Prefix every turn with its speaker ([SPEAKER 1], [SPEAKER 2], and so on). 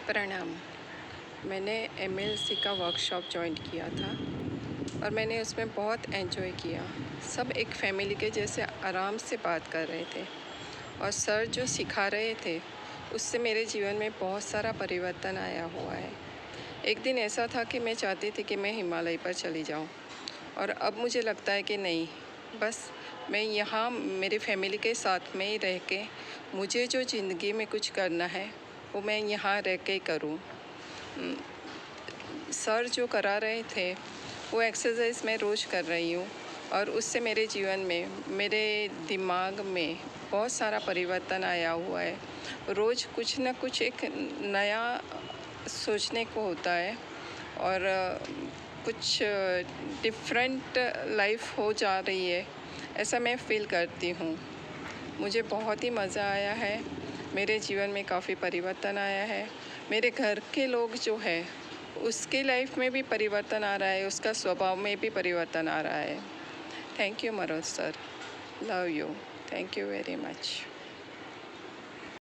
[SPEAKER 1] प्रणाम। मैंने MLC का वर्कशॉप जॉइन किया था और मैंने उसमें बहुत एंजॉय किया। सब एक फैमिली के जैसे आराम से बात कर रहे थे और सर जो सिखा रहे थे उससे मेरे जीवन में बहुत सारा परिवर्तन आया हुआ है। एक दिन ऐसा था कि मैं चाहती थी कि मैं हिमालय पर चली जाऊं और अब मुझे लगता है कि नहीं, बस मैं यहाँ मेरी फैमिली के साथ में ही रह के मुझे जो ज़िंदगी में कुछ करना है वो मैं यहाँ रह के करूँ। सर जो करा रहे थे वो एक्सरसाइज मैं रोज़ कर रही हूँ और उससे मेरे जीवन में, मेरे दिमाग में बहुत सारा परिवर्तन आया हुआ है। रोज़ कुछ ना कुछ एक नया सोचने को होता है और कुछ डिफरेंट लाइफ हो जा रही है, ऐसा मैं फ़ील करती हूँ। मुझे बहुत ही मज़ा आया है, मेरे जीवन में काफ़ी परिवर्तन आया है। मेरे घर के लोग जो है उसके लाइफ में भी परिवर्तन आ रहा है, उसका स्वभाव में भी परिवर्तन आ रहा है। Thank you Manoj sir, love you, thank you very much.